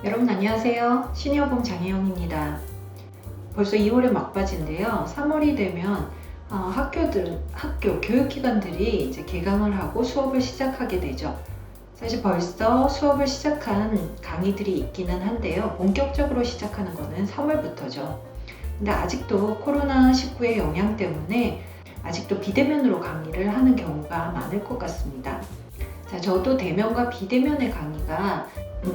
여러분 안녕하세요. 신여봉 장혜영입니다. 벌써 2월의 막바지인데요. 3월이 되면 학교, 교육기관들이 이제 개강을 하고 수업을 시작하게 되죠. 사실 벌써 수업을 시작한 강의들이 있기는 한데요. 본격적으로 시작하는 거는 3월부터죠. 근데 아직도 코로나19의 영향 때문에 아직도 비대면으로 강의를 하는 경우가 많을 것 같습니다. 자, 저도 대면과 비대면의 강의가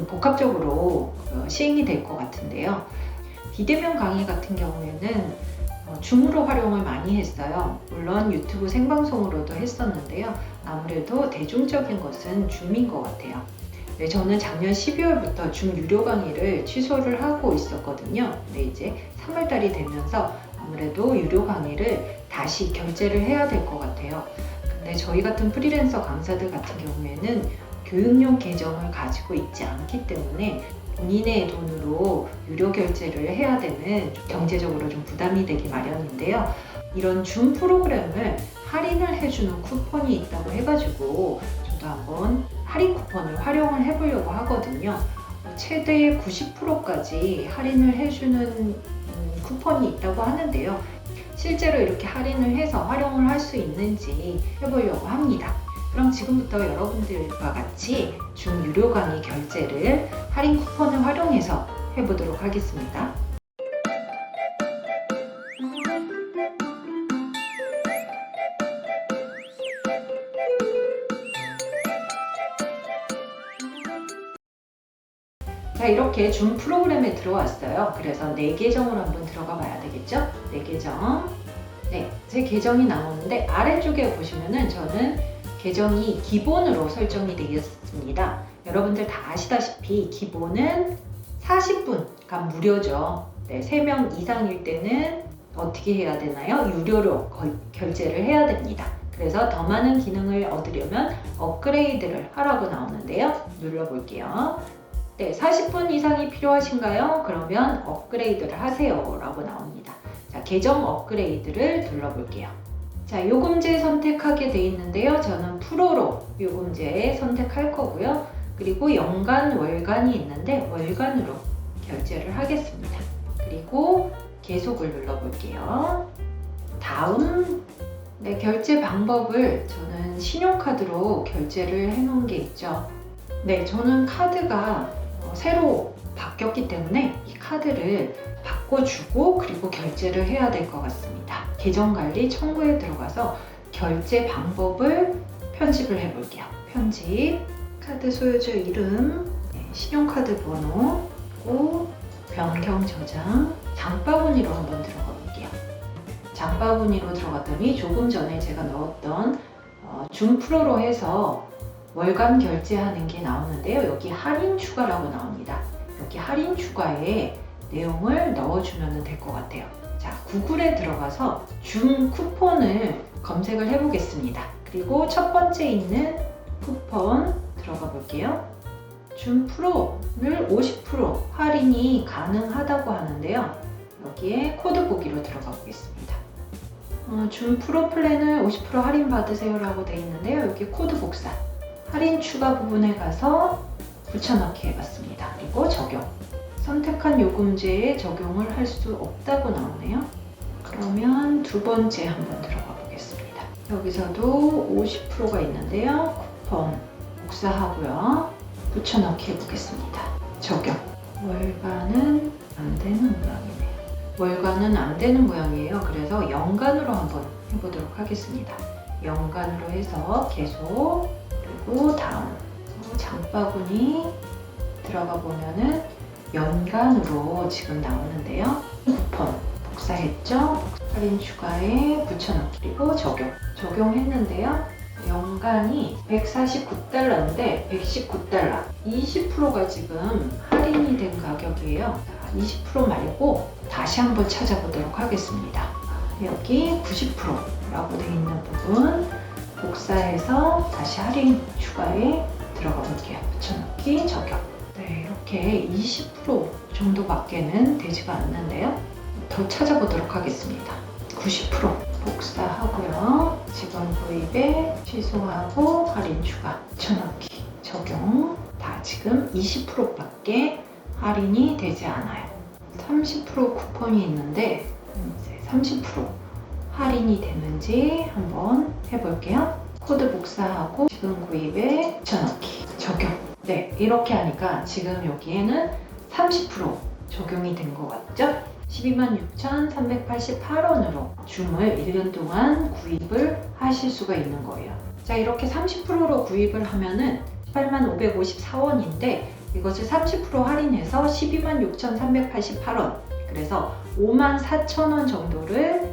복합적으로 시행이 될 것 같은데요. 비대면 강의 같은 경우에는 줌으로 활용을 많이 했어요. 물론 유튜브 생방송으로도 했었는데요. 아무래도 대중적인 것은 줌인 것 같아요. 네, 저는 작년 12월부터 줌 유료 강의를 취소를 하고 있었거든요. 근데 이제 3월달이 되면서 아무래도 유료 강의를 다시 결제를 해야 될 것 같아요. 근데 저희 같은 프리랜서 강사들 같은 경우에는 교육용 계정을 가지고 있지 않기 때문에 본인의 돈으로 유료 결제를 해야 되는 경제적으로 좀 부담이 되기 마련인데요. 이런 줌 프로그램을 할인을 해주는 쿠폰이 있다고 해가지고 저도 한번 할인 쿠폰을 활용을 해보려고 하거든요. 최대 90%까지 할인을 해주는 쿠폰이 있다고 하는데요. 실제로 이렇게 할인을 해서 활용을 할 수 있는지 해보려고 합니다. 그럼 지금부터 여러분들과 같이 줌 유료 강의 결제를 할인 쿠폰을 활용해서 해보도록 하겠습니다. 자, 이렇게 줌 프로그램에 들어왔어요. 그래서 내 계정으로 한번 들어가 봐야 되겠죠? 내 계정. 네, 제 계정이 나오는데 아래쪽에 보시면은 저는 계정이 기본으로 설정이 되어 있습니다. 여러분들 다 아시다시피 기본은 40분간 무료죠. 네, 3명 이상일 때는 어떻게 해야 되나요? 유료로 결제를 해야 됩니다. 그래서 더 많은 기능을 얻으려면 업그레이드를 하라고 나오는데요. 눌러볼게요. 네, 40분 이상이 필요하신가요? 그러면 업그레이드를 하세요 라고 나옵니다. 자, 계정 업그레이드를 눌러볼게요. 자, 요금제 선택하게 돼 있는데요. 저는 프로로 요금제 선택할 거고요. 그리고 연간, 월간이 있는데 월간으로 결제를 하겠습니다. 그리고 계속을 눌러볼게요. 다음, 네, 결제 방법을 저는 신용카드로 결제를 해놓은 게 있죠. 네, 저는 카드가 새로 바뀌었기 때문에 이 카드를 바꿔주고 그리고 결제를 해야 될 것 같습니다. 계정관리 청구에 들어가서 결제 방법을 편집을 해볼게요. 편집, 카드 소유자 이름, 신용카드 번호, 그리고 변경 저장, 장바구니로 한번 들어가 볼게요. 장바구니로 들어갔더니 조금 전에 제가 넣었던 줌 프로로 해서 월간 결제하는 게 나오는데요. 여기 할인 추가라고 나옵니다. 여기 할인 추가에 내용을 넣어주면 될 것 같아요. 자, 구글에 들어가서 줌 쿠폰을 검색을 해보겠습니다. 그리고 첫 번째 있는 쿠폰 들어가 볼게요. 줌 프로를 50% 할인이 가능하다고 하는데요. 여기에 코드 보기로 들어가 보겠습니다. 줌 프로 플랜을 50% 할인 받으세요 라고 되어 있는데요. 여기 코드 복사, 할인 추가 부분에 가서 붙여넣기 해봤습니다. 그리고 적용. 선택한 요금제에 적용을 할 수 없다고 나오네요. 그러면 두 번째 한번 들어가 보겠습니다. 여기서도 50%가 있는데요. 쿠폰 복사하고요. 붙여넣기 해보겠습니다. 적용. 월간은 안 되는 모양이네요. 월간은 안 되는 모양이에요. 그래서 연간으로 한번 해보도록 하겠습니다. 연간으로 해서 계속, 그리고 다음 장바구니 들어가 보면은 연간으로 지금 나오는데요. 쿠폰 복사했죠? 할인 추가에 붙여넣기, 그리고 적용했는데요. 연간이 149달러인데 119달러, 20%가 지금 할인이 된 가격이에요. 20% 말고 다시 한번 찾아보도록 하겠습니다. 여기 90%라고 되어 있는 부분 복사해서 다시 할인 추가에 들어가 볼게요. 붙여넣기, 적용. 네, 이렇게 20% 정도밖에는 되지가 않는데요. 더 찾아보도록 하겠습니다. 90% 복사하고요. 직원 구입에 취소하고 할인 추가, 붙여넣기, 적용. 다 지금 20%밖에 할인이 되지 않아요. 30% 쿠폰이 있는데 이제 30% 할인이 되는지 한번 해볼게요. 코드 복사하고 지금 구입에 붙여넣기 적용. 네, 이렇게 하니까 지금 여기에는 30% 적용이 된 것 같죠? 126,388원으로 줌을 1년 동안 구입을 하실 수가 있는 거예요. 자, 이렇게 30%로 구입을 하면은 18,554원인데 이것을 30% 할인해서 126,388원, 그래서 54,000원 정도를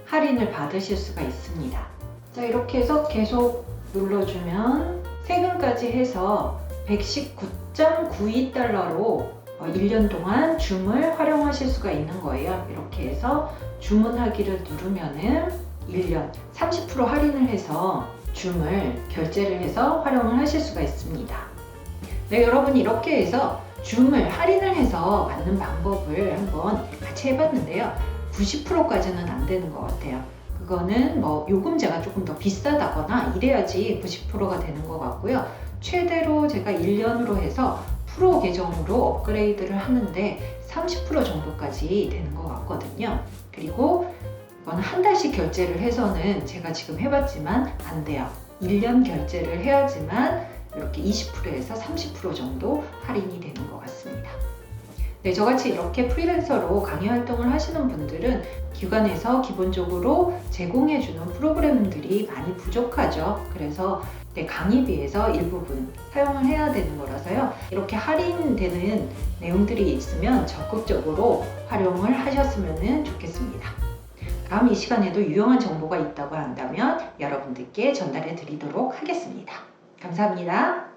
할인을 받으실 수가 있습니다. 자, 이렇게 해서 계속 눌러주면 세금까지 해서 119.92달러로 1년 동안 줌을 활용하실 수가 있는 거예요. 이렇게 해서 주문하기를 누르면은 1년 30% 할인을 해서 줌을 결제를 해서 활용을 하실 수가 있습니다. 네, 여러분 이렇게 해서 줌을 할인을 해서 받는 방법을 한번 같이 해봤는데요. 90%까지는 안 되는 것 같아요. 그거는 뭐 요금제가 조금 더 비싸다거나 이래야지 90%가 되는 것 같고요. 최대로 제가 1년으로 해서 프로 계정으로 업그레이드를 하는데 30% 정도까지 되는 것 같거든요. 그리고 이건 한 달씩 결제를 해서는 제가 지금 해봤지만 안 돼요. 1년 결제를 해야지만 이렇게 20%에서 30% 정도 할인이 되는 것 같습니다. 네, 저같이 이렇게 프리랜서로 강의 활동을 하시는 분들은 기관에서 기본적으로 제공해주는 프로그램들이 많이 부족하죠. 그래서 강의비에서 일부분 사용을 해야 되는 거라서요. 이렇게 할인되는 내용들이 있으면 적극적으로 활용을 하셨으면 좋겠습니다. 다음 이 시간에도 유용한 정보가 있다고 한다면 여러분들께 전달해 드리도록 하겠습니다. 감사합니다.